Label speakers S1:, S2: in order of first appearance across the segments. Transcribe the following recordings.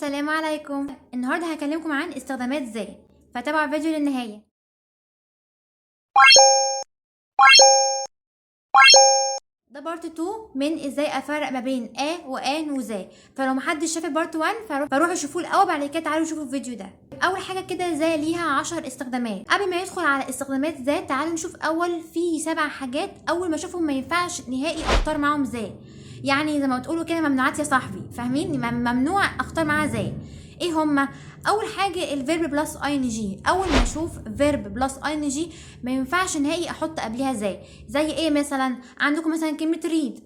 S1: السلام عليكم. النهارده هكلمكم عن استخدامات ذا، فتابعوا الفيديو للنهايه. ده بارت 2 من ازاي افرق ما بين وان وذا، فلو محدش شاف البارت 1 فروحوا شوفوه الاول، بعد كده تعالوا شوفوا الفيديو ده. اول حاجه كده ذا ليها 10 استخدامات. قبل ما ندخل على استخدامات ذا تعالوا نشوف اول في 7 حاجات اول ما اشوفهم ما ينفعش نهائي اختار معاهم ذا، يعني زي ما بتقولوا كده ممنوعات يا صاحبي، فاهمين؟ ممنوع اختار معاها ذا. ايه هما؟ اول حاجه الفيرب بلس اي ان جي. اول ما اشوف فيرب بلس اي ان جي ما ينفعش نهائي احط قبلها ذا. زي ايه مثلا؟ عندكم مثلا كلمه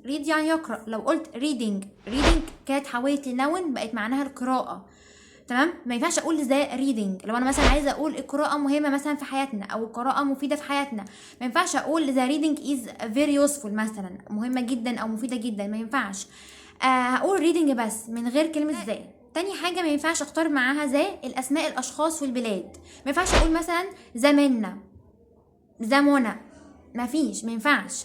S1: ريد يعني يقرا، لو قلت ريدنج كانت حولت لنون بقت معناها القراءه، تمام؟ ما ينفعش اقول ذا ريدنج. لو انا مثلا عايزه اقول القراءه مهمه مثلا في حياتنا او القراءه مفيده في حياتنا، ما ينفعش اقول ذا ريدنج از فيري يوسفول مثلا، مهمه جدا او مفيده جدا، ما ينفعش. هقول ريدنج بس من غير كلمه ذا. تاني حاجة ما ينفعش اختار معاها ذا الاسماء الاشخاص والبلاد. ما ينفعش اقول مثلا ذا منا، ذا منى، ما ينفعش.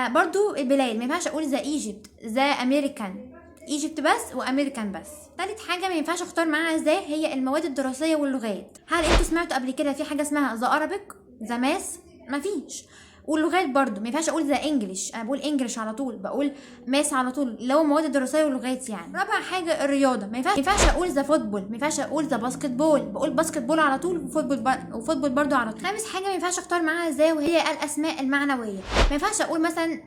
S1: برضو البلاد ما ينفعش اقول ذا ايجيبت، ذا امريكان، ايجيبت بس وامريكان بس. تالت حاجة ما ينفعش اختار معاها ذا هي المواد الدراسية واللغات. هل انتوا سمعتوا قبل كده في حاجة اسمها ذا ارابيك، ذا ماس؟ ما فيش. واللغات برضو ما ينفعش اقول ذا انجلش، انا بقول انجلش على طول، بقول ماس على طول، اللي هو مواد الدراسيه واللغات يعني. رابع حاجه الرياضه، ما ينفعش اقول ذا فوتبول، ما ينفعش اقول ذا باسكت بول، بقول باسكت بول على طول، وفوتبول برضو على طول. خامس حاجه ما ينفعش اختار معاها ذا وهي الاسماء المعنويه. ما ينفعش اقول مثلا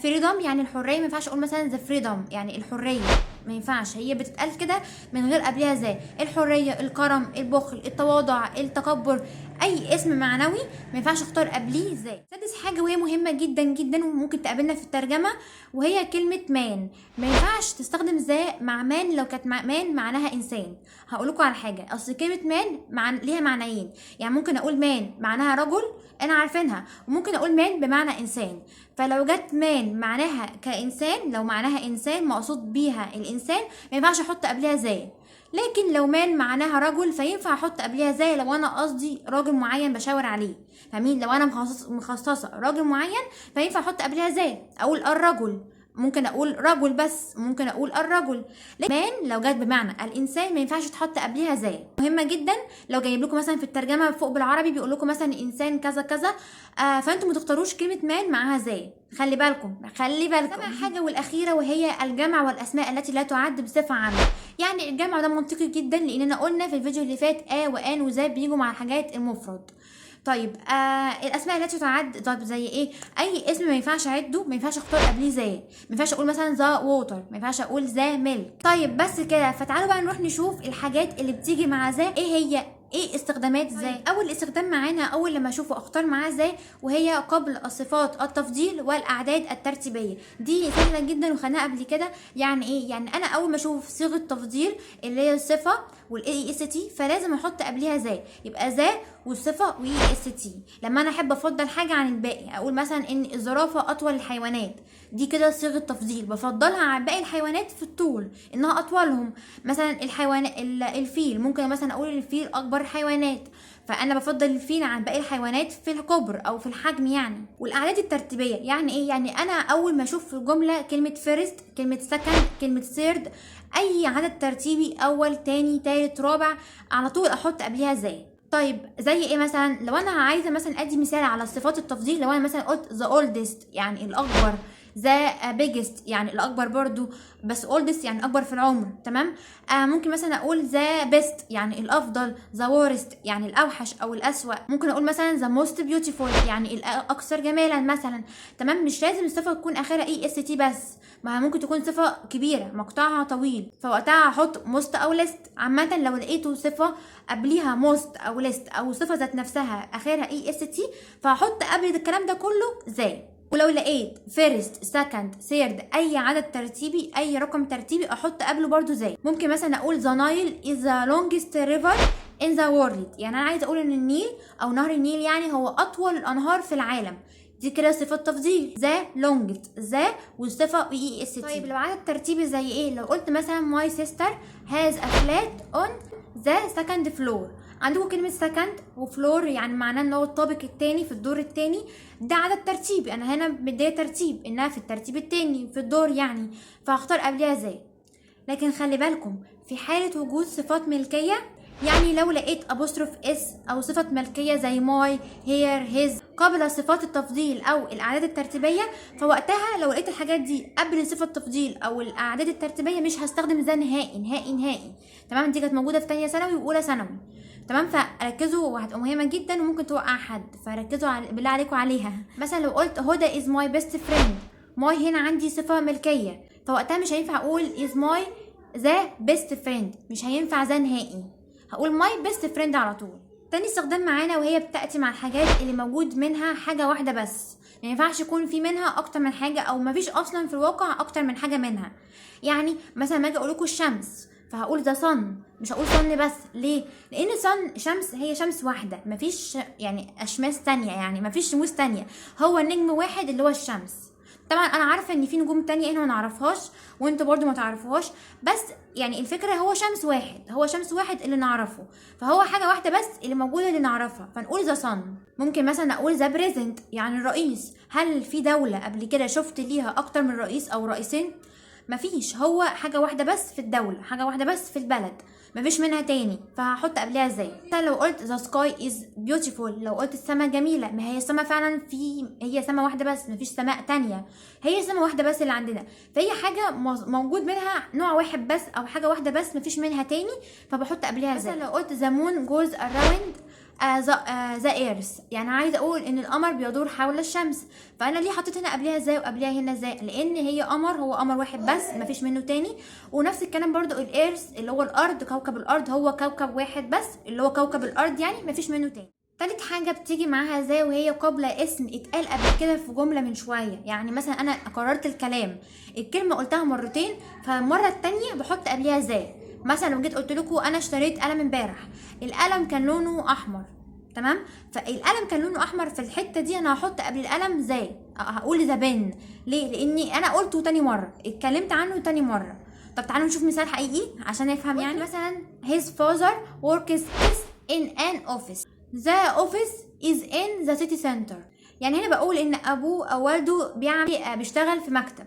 S1: فريدم يعني الحريه، ما ينفعش اقول مثلا ذا فريدم يعني الحريه، ما ينفعش، هي بتتقال كده من غير قبلها ذا. الحريه، الكرم، البخل، التواضع، التكبر، اي اسم معنوي ما ينفعش اختار قبليه ذا. سادس حاجه وهي مهمه جدا جدا وممكن تقابلنا في الترجمه وهي كلمه مان. ما ينفعش تستخدم ذا مع مان لو كانت مان معناها انسان. هقول لكم على حاجه، اصل كلمه مان ليها معنيين، يعني ممكن اقول مان معناها رجل انا عارفينها، وممكن اقول مان بمعنى انسان. فلو جت مان معناها كانسان، لو معناها انسان مقصود بيها الانسان، ما ينفعش احط قبلها ذا. لكن لو مان معناها رجل فينفع احط قبلها ذا لو انا قصدي راجل معين بشاور عليه، فاهمين؟ لو انا مخصصه راجل معين فينفع احط قبلها ذا، اقول الرجل، ممكن اقول رجل بس، ممكن اقول الرجل. مان لو جت بمعنى الانسان ما ينفعش تحط قبلها ذا. مهمه جدا لو جايب لكم مثلا في الترجمه فوق بالعربي بيقول لكم مثلا انسان كذا كذا، فانتم ما تختاروش كلمه مان معاها ذا، خلي بالكم. سابع حاجه والاخيره وهي الجمع والاسماء التي لا تعد بصفه عامه. يعني الجمع ده منطقي جدا لاننا قلنا في الفيديو اللي فات وان وذا بيجوا مع الحاجات المفرد. طيب الاسماء التي تعد، طيب زي ايه؟ اي اسم ما ينفعش اعده، ما ينفعش اختار قبليه ذا. ما ينفعش اقول مثلا ذا ووتر، ما ينفعش اقول ذا ميلك. طيب بس كده، فتعالوا بقى نروح نشوف الحاجات اللي بتيجي مع ذا ايه هي، ايه استخدامات ذا. اول استخدام معانا اول لما اشوفه اختار معاه ذا وهي قبل الصفات التفضيل والاعداد الترتيبيه. دي سهله جدا وخدناها قبل كده. يعني ايه؟ يعني انا اول ما اشوف صيغه تفضيل اللي هي الصفه والاي اس تي فلازم احط قبلها ذا، يبقى ذا والصفه واي اس تي. لما انا احب افضل حاجه عن الباقي اقول مثلا ان الزرافه اطول الحيوانات، دي كده صيغه تفضيل، بفضلها عن باقي الحيوانات في الطول، انها اطولهم. مثلا الحيوان الفيل، ممكن مثلا اقول الفيل اكبر الحيوانات، فانا بفضل الفيل عن باقي الحيوانات في الكبر او في الحجم يعني. والاعداد الترتيبيه يعني ايه؟ يعني انا اول ما اشوف في الجمله كلمه فيرست، كلمه سكند، كلمه ثيرد، اي عدد ترتيبي اول تاني تالت رابع على طول احط قبلها ذا. طيب زي ايه مثلا؟ لو انا عايزه مثلا ادي مثال على صفات التفضيل، لو انا مثلا قلت the oldest يعني الاكبر، the biggest يعني الاكبر برضو، بس oldest يعني اكبر في العمر، تمام؟ ممكن مثلا اقول the best يعني الافضل، the worst يعني الاوحش او الاسوأ. ممكن اقول مثلا the most beautiful يعني الاكثر جمالا مثلا، تمام؟ مش لازم الصفه تكون اخرها اي اس تي بس، ما ممكن تكون صفه كبيره مقطعها طويل، فوقتها هحط most او list. عامه لو لقيتوا صفه قبليها most او list او صفه ذات نفسها اخرها اي اس تي فهحط قبل الكلام ده كله ذا. ولو لقيت فيرست سكند ثيرد اي عدد ترتيبي اي رقم ترتيبي احط قبله برضو زي. ممكن مثلا اقول ذا نايل is the longest river in the world، يعني انا عايزه اقول ان النيل او نهر النيل يعني هو اطول الانهار في العالم، دي كده صفه تفضيل، ذا لونجست، ذا والصفه اي اس تي. طيب لو عدد ترتيبي زي ايه؟ لو قلت مثلا my sister has a flat on the second floor، عندكم كلمة سكند وفلور يعني معناه ان هو الطابق التاني في الدور التاني، ده عدد ترتيبي، انا هنا مديه ترتيب انها في الترتيب التاني في الدور يعني، فهختار قبلها زي. لكن خلي بالكم في حالة وجود صفات ملكية، يعني لو لقيت ابوستروف اس او صفة ملكية زي ماي، هير، هيز قبل صفات التفضيل او الاعداد الترتيبية، فوقتها لو لقيت الحاجات دي قبل صفة التفضيل او الاعداد الترتيبية مش هستخدم ذا نهائي نهائي نهائي. تمام، دي كانت موجودة في تانية ثانوي واولى ثانوي. تمام، فركزوا وهتبقى مهمة جدا وممكن توقع حد، فركزوا بالله عليكم عليها. مثلا لو قلت هدى از ماي بيست فريند، ماي هنا عندي صفة ملكية، فوقتها مش هينفع اقول از ماي ذا بيست فريند، مش هينفع ذا نهائي، هقول ماي بيست فريند على طول. تاني استخدام معانا وهي بتأتي مع الحاجات اللي موجود منها حاجة واحدة بس، ما ينفعش يكون في منها اكتر من حاجة او مفيش اصلا في الواقع اكتر من حاجة منها. يعني مثلا ما اجي اقول لكم الشمس فهقول ذا صن، مش هقول صن بس. ليه؟ لان صن شمس هي شمس واحدة، مفيش يعني اشماس تانية، يعني مفيش شموس تانية، هو نجم واحد اللي هو الشمس. طبعا انا عارفه ان في نجوم تانية احنا ما نعرفهاش وانتوا برضو ما تعرفوهاش، بس يعني الفكره هو شمس واحد، هو شمس واحد اللي نعرفه، فهو حاجه واحده بس اللي موجوده اللي نعرفها، فنقول ذا صن. ممكن مثلا اقول ذا بريزنت يعني الرئيس، هل في دوله قبل كده شفت ليها اكتر من رئيس او رئيسين؟ مفيش، هو حاجه واحده بس في الدوله، حاجه واحده بس في البلد، مفيش منها تاني، فهحط قبلها ازاي؟ مثلا لو قلت the sky is beautiful، لو قلت السماء جميله، ما هي السماء فعلا هي سماء واحده بس، مفيش سماء تانية، هي سماء واحده بس اللي عندنا، فهي حاجه موجود منها نوع واحد بس او حاجه واحده بس مفيش منها تاني، فبحط قبلها ازاي؟ مثلا لو قلت the moon goes around ذا ايرث، يعني عايزه اقول ان القمر بيدور حول الشمس، فانا ليه حطيت هنا قبلها ازاي وقبلها هنا ازاي؟ لان هي قمر، هو قمر واحد بس مفيش منه تاني. ونفس الكلام برضو الايرث اللي هو الارض، كوكب الارض هو كوكب واحد بس اللي هو كوكب الارض، يعني مفيش منه تاني. تالت حاجة بتيجي معاها ازاي وهي قبل اسم اتقال قبل كده في جملة من شوية، يعني مثلا انا قررت الكلام، الكلمة قلتها مرتين، فالمرة التانية بحط قبلها ازاي. مثلا لو جيت قلت لكم انا اشتريت قلم امبارح، القلم كان لونه احمر، تمام، فالقلم كان لونه احمر، في الحته دي انا هحط قبل القلم زي، هقول ذا بن. ليه؟ لاني انا قلته تاني مره، اتكلمت عنه تاني مره. طب تعالوا نشوف مثال حقيقي عشان نفهم. يعني مثلا his father works in an office, the office is in the city center، يعني هنا بقول ان ابوه او والده بيشتغل في مكتب،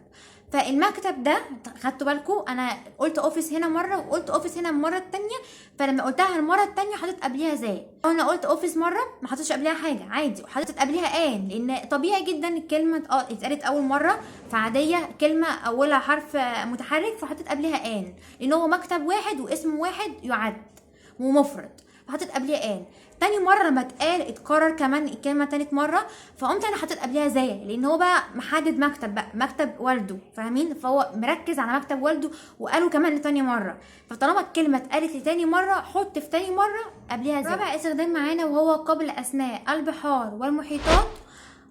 S1: فالمكتب ده خدتوا بالكم انا قلت اوفيس هنا مره وقلت اوفيس هنا المره التانية، فلما قلتها المره التانية حطيت قبلها زي، انا قلت اوفيس مره ما حطيتش قبلها حاجه عادي، وحطيت قبلها ان، لان طبيعي جدا الكلمه اتقالت اول مره، فعاديه كلمه اولها حرف متحرك فحطيت قبلها لان هو مكتب واحد واسم واحد يعد ومفرد، فحطيت قبلها تاني مره لما اتكرر كمان الكلمه تالت مره، فقمت انا حطيت قبلها زي، لان هو بقى محدد مكتب، بقى مكتب والده، فاهمين؟ فهو مركز على مكتب والده وقالوا كمان لتاني مره، فطالما الكلمه اتقالت لتاني مره حط في تاني مره قبلها زي. رابع استخدام معانا وهو قبل اسماء البحار والمحيطات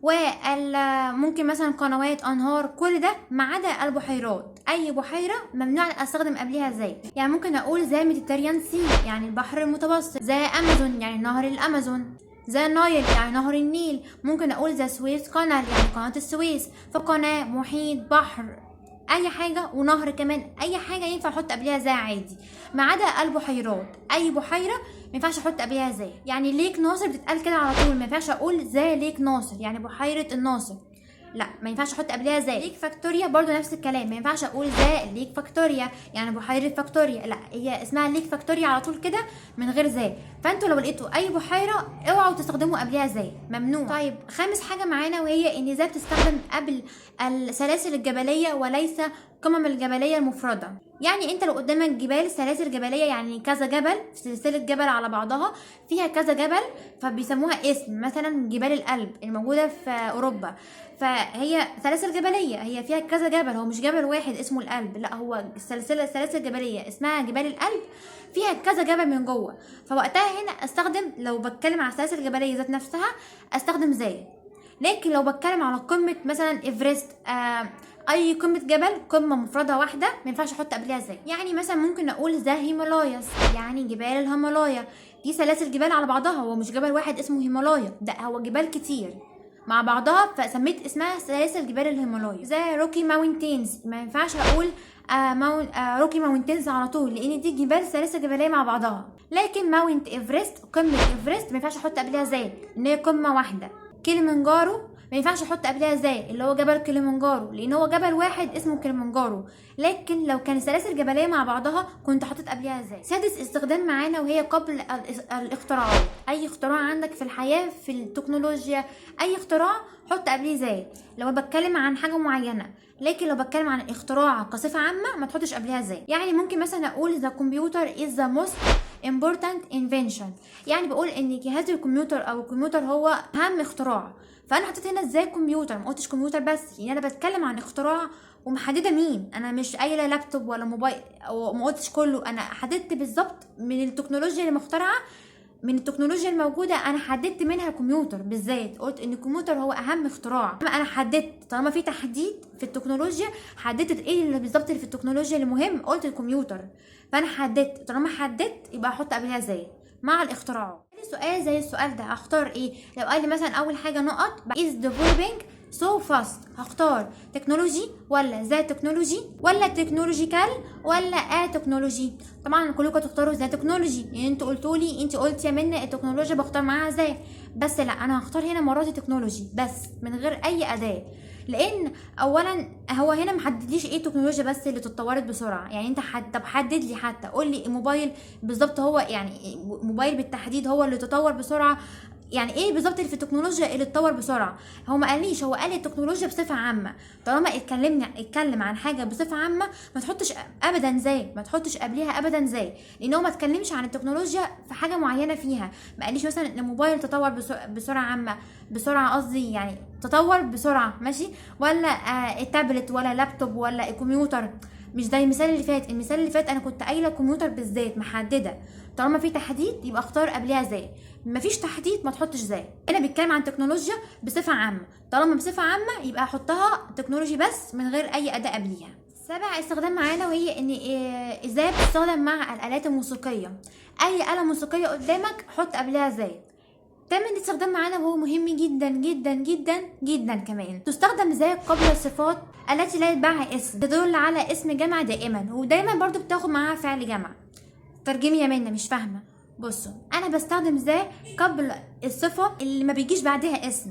S1: وممكن مثلا قنوات، انهار، كل ده ما عدا البحيرات، اي بحيره ممنوع استخدم قبلها زي. يعني ممكن اقول ذا ميديتريان سي يعني البحر المتوسط، ذا امازون يعني نهر الامازون، ذا نايل يعني نهر النيل، ممكن اقول ذا سويس كانال يعني قناه السويس، فقناه، محيط، بحر، اي حاجه، ونهر كمان، اي حاجه ينفع احط قبلها زي عادي ما عدا البحيرات، اي بحيره ما ينفعش احط قبلها زي. يعني ليك ناصر بتتقال كده على طول، ما ينفعش اقول ذا ليك ناصر يعني بحيره الناصر، لا ما ينفعش احط قبلها زي. ليك فاكتوريا برضو نفس الكلام، ما ينفعش اقول ذا ليك فاكتوريا يعني بحيره فاكتوريا، لا هي اسمها ليك فاكتوريا على طول كده من غير زي. فانتوا لو لقيتوا اي بحيره اوعوا تستخدموا قبلها زي، ممنوع. طيب خامس حاجه معانا وهي ان ذا بتستخدم قبل السلاسل الجبليه وليس قمم الجبليه المفرده. يعني انت لو قدامك جبال سلاسل جبليه يعني كذا جبل، سلسله جبل على بعضها فيها كذا جبل، فبيسموها اسم، مثلا جبال الألب الموجوده في اوروبا، فهي سلاسل جبليه هي فيها كذا جبل، هو مش جبل واحد اسمه الألب، لا هو سلاسل جبليه اسمها جبال الألب فيها كذا جبل من جوه، فوقتها هنا استخدم، لو بتكلم على السلاسل الجبليه ذات نفسها استخدم زي. لكن لو بتكلم على قمه مثلا ايفرست، اي قمه جبل قمه مفرده واحده ما ينفعش احط قبلها زي. يعني مثلا ممكن اقول ذا هيمالاياس يعني جبال الهيمالايا، دي سلاسل جبال على بعضها، هو مش جبل واحد اسمه هيمالايا، ده هو جبال كتير مع بعضها فسميت اسمها سلاسل جبال الهيمالايا. زي روكي ماونتينز ما ينفعش اقول روكي ماونتينز على طول، لان دي جبال سلاسل جبليه مع بعضها. لكن ماونت ايفرست قمه ايفرست ما ينفعش احط قبلها زي، ان هي قمه واحده. كليمنجارو ما ينفعش احط قبلها زي اللي هو جبل كليمنجارو، لان هو جبل واحد اسمه كليمنجارو، لكن لو كان سلاسل جبليه مع بعضها كنت حطيت قبلها زي. سادس استخدام معانا وهي قبل الاختراعات. اي اختراع عندك في الحياه، في التكنولوجيا، اي اختراع حط قبليه زي لو بتكلم عن حاجه معينه. لكن لو بتكلم عن الاختراع كصفه عامه ما تحطش قبلها زي. يعني ممكن مثلا اقول the computer is the most important invention، يعني بقول ان جهاز الكمبيوتر او الكمبيوتر هو اهم اختراع، فانا حطيت هنا ازاي كمبيوتر، ما قلتش كمبيوتر بس، يعني انا بتكلم عن اختراع ومحدده مين. انا مش قايله لابتوب ولا موبايل، او ما قلتش كله، انا حددت بالظبط من التكنولوجيا اللي مخترعه، من التكنولوجيا الموجوده انا حددت منها الكمبيوتر بالذات، قلت ان الكمبيوتر هو اهم اختراع. انا حددت طالما في تحديد في التكنولوجيا، حددت ايه اللي بالظبط اللي في التكنولوجيا اللي مهم، قلت الكمبيوتر. فانا حددت، طالما حددت يبقى احط قبلها زي مع الاختراعات. سؤال زي السؤال ده هختار ايه؟ لو قال لي مثلا اول حاجه نقط is developing so fast، هختار تكنولوجي ولا ذا تكنولوجي ولا تكنولوجيكال ولا تكنولوجي؟ طبعا كلكم تختاروا ذا تكنولوجي، يعني انتوا قلتوا لي، انت قلت يا منى التكنولوجيا بختار معاها ذا، بس لا انا هختار هنا مرات تكنولوجي بس من غير اي اداه، لان اولا هو هنا محددليش ايه تكنولوجيا بس اللي تتطورت بسرعه. يعني انت طب حدد لي، حتى قول لي الموبايل بالظبط هو، يعني موبايل بالتحديد هو اللي تطور بسرعه، يعني ايه بالظبط اللي في التكنولوجيا اللي اتطور بسرعه؟ هو ما قاليش، هو قال التكنولوجيا بصفه عامه. طالما اتكلم عن حاجه بصفه عامه ما تحطش ابدا زي، ما تحطش قبليها ابدا زي، لان هو ما اتكلمش عن التكنولوجيا في حاجه معينه فيها. ما قاليش مثلا ان الموبايل تطور بسرعه عامه، بسرعه قصدي يعني تطور بسرعه ماشي، ولا التابلت ولا لابتوب ولا الكمبيوتر، مش زي المثال اللي فات. المثال اللي فات انا كنت قايله الكمبيوتر بالذات محدده. طالما في تحديد يبقى اختار قبلها زي، مفيش تحديد ما تحطش زي. انا بتكلم عن تكنولوجيا بصفه عامه، طالما بصفه عامه يبقى احطها تكنولوجي بس من غير اي اداه قبليها. سابع استخدام معانا وهي ان ازاي بتستخدم مع الالات الموسيقيه. اي اله موسيقيه قدامك حط قبلها زي. تامن استخدام معانا وهو مهم جدا جدا جدا جدا كمان، تستخدم زي قبل الصفات التي لا يتبعها اسم، تدل على اسم جمع دائما، ودايما برضو بتاخد معاها فعل جمع. ترجمي يا منى مش فاهمه. بصوا انا بستخدم زي قبل الصفه اللي ما بيجيش بعدها اسم،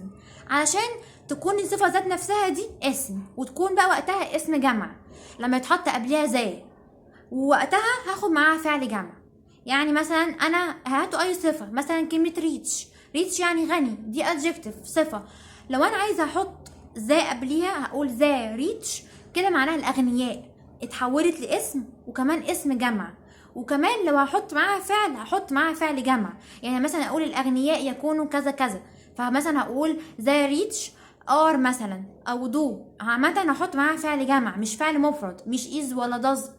S1: علشان تكون الصفه ذات نفسها دي اسم، وتكون بقى وقتها اسم جمع لما يتحط قبلها زي، ووقتها هاخد معاها فعل جمع. يعني مثلا انا هاتوا اي صفه، مثلا كلمه ريتش، ريتش يعني غني، دي adjective صفه. لو انا عايزه احط زي قبليها هقول زي ريتش، كده معناها الاغنياء، اتحولت لاسم وكمان اسم جمع. وكمان لو هحط معاها فعل هحط معاها فعل جمع، يعني مثلا اقول الاغنياء يكونوا كذا كذا، فمثلا هقول زي ريتش ار مثلا، او دو، عامه هحط معاها فعل جمع مش فعل مفرد، مش از ولا داز،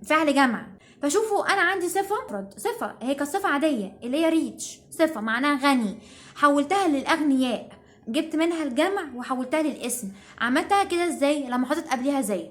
S1: فعل جمع. فشوفوا انا عندي صفه هي كصفه عاديه اللي هي ريتش، صفه معناها غني، حولتها للاغنياء، جبت منها الجمع وحولتها للاسم. عملتها كده ازاي؟ لما حطيت قبلها زي.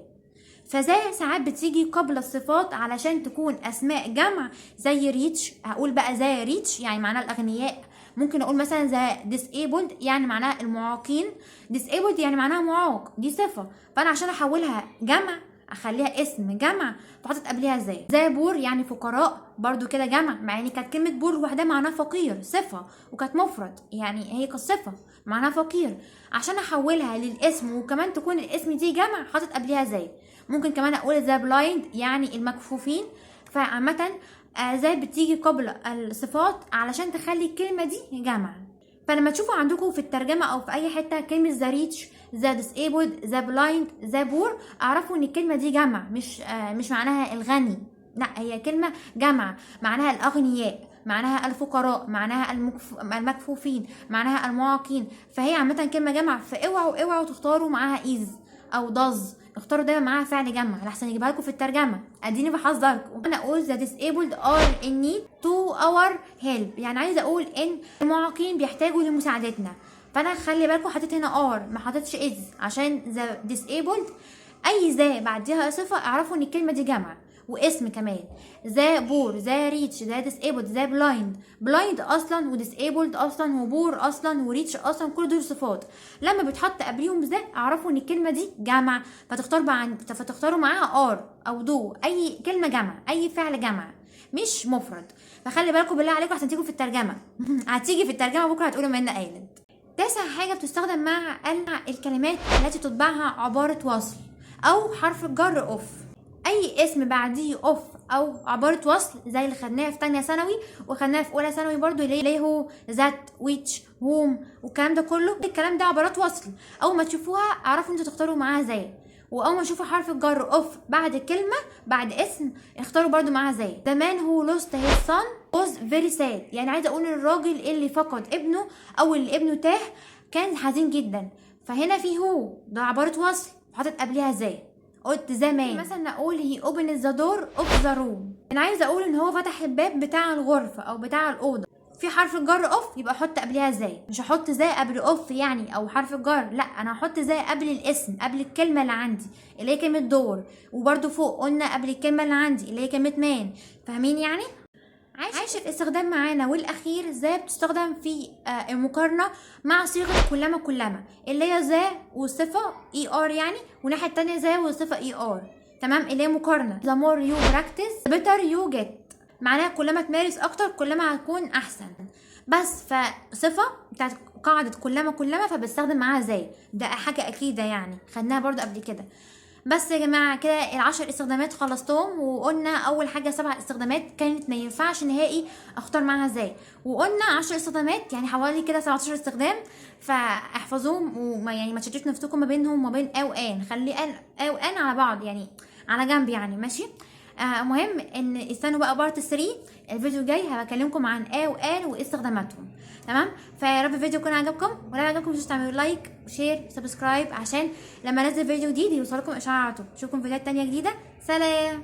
S1: فزي ساعات بتيجي قبل الصفات علشان تكون اسماء جمع، زي ريتش هقول بقى زي ريتش يعني معناها الاغنياء. ممكن اقول مثلا زي disabled يعني معناها المعاقين، disabled يعني معناها معاق، دي صفه، فانا عشان احولها جمع اخليها اسم جمع فحطيت قبلها زي بور يعني فقراء، برضو كده جمع، مع ان كانت كلمه بور لوحدها معناها فقير صفه، وكانت مفرد يعني هي كصفه معناها فقير، عشان احولها للاسم وكمان تكون الاسم دي جمع حطت قبلها زي. ممكن كمان اقول ذا بلايند يعني المكفوفين. فعامه زي بتيجي قبل الصفات علشان تخلي الكلمه دي جمع. فلما تشوفوا عندكم في الترجمه او في اي حته كلمه ذا ريتش، ذا disabled، ذا بلايند، ذا بور، اعرفوا ان الكلمه دي جمع، مش معناها الغني، لا هي كلمه جمع، معناها الاغنياء، معناها الفقراء، معناها المكفوفين، معناها المعاقين. فهي عامه كلمه جمع، فاوعوا تختاروا معاها از او داز، اختاروا دايما معاها فعل جمع لحسن يجيبها لكم في الترجمه. اديني بحذركم. انا اقول the disabled are in need to our help، يعني عايزه اقول ان المعاقين بيحتاجوا لمساعدتنا، فانا خلي بالكم حطيت هنا ار ما حطيتش از، عشان the disabled اي ذا بعديها صفه اعرفوا ان الكلمه دي جمع واسم كمان. ذا بور، ذا ريتش، ذا disabled، ذا بلايند اصلا وديسيبلد اصلا وبور اصلا وريتش اصلا، كل دول صفات لما بتحط قبليهم ذا اعرفوا ان الكلمه دي جمع، فتختاروا معاها ار او دو، اي كلمه جمع، اي فعل جمع مش مفرد. فخلي بالكم بالله عليكم عشان تيجوا في الترجمه هتيجي في الترجمه بكره هتقولوا منا قالت. تاسع حاجة بتستخدم مع الكلمات التي تتبعها عبارة وصل او حرف الجر اوف. اي اسم بعديه اوف او عبارة وصل زي اللي خدناها في تانية ثانوي وخدناها في اولى ثانوي برضو، اللي هو ذات، ويتش، هوم، والكلام ده كله. الكلام ده عبارات وصل، اول ما تشوفوها اعرفوا انتوا تختاروا معاها زي. واول ما تشوفوا حرف الجر اوف بعد كلمة بعد اسم اختاروا برضو معاها زي. The man who lost his son was very sad، يعني عايزة اقول الراجل اللي فقد ابنه او اللي ابنه تاه كان حزين جدا. فهنا في هو ده عبارة وصل وحاطط قبلها زي. قلت زمان مثلا اقول he opened the door of the room، انا عايزه اقول ان هو فتح الباب بتاع الغرفه او بتاع الاوضه. في حرف الجر اوف يبقى احط قبلها زي، مش هحط زي قبل اوف يعني او حرف الجر، لا انا هحط زي قبل الاسم، قبل الكلمه اللي عندي اللي هي كلمه دور. وبرده فوق قلنا قبل الكلمه اللي عندي اللي هي كلمه مان. فاهمين يعني؟ عاشر استخدام معانا والاخير ذا بتستخدم في المقارنه مع صيغه كلما كلما، اللي هي ذا والصفه اي ار يعني، والناحيه التانيه ذا والصفه اي ار. تمام، اللي هي مقارنه. the more you practice better you get، معناها كلما تمارس اكتر كلما هتكون احسن. بس فصفه بتاعت قاعده كلما كلما فبستخدم معاها زي، ده حاجه اكيده يعني خدناها برضو قبل كده. بس يا جماعه كده ال10 استخدامات خلصتهم، وقلنا اول حاجه 7 استخدامات كانت ما ينفعش نهائي اختار معاها ازاي، وقلنا 10 استخدامات يعني حوالي كده 17 استخدام. فاحفظوهم وما يعني ما تشتتوش نفسكم ما بينهم وما بين وان، خلي ان وان على بعض يعني على جنب يعني ماشي. مهم ان استنوا بقى بارت 3 الفيديو الجاي هبكلمكم عن وان واستخداماتهم. تمام، فيا رب الفيديو يكون عجبكم، ولو عجبكم مش تعملوا لايك وشير وسبسكرايب عشان لما انزل فيديو جديد يوصلكم اشعار على طول. اشوفكم في فيديوهات تانية جديده. سلام.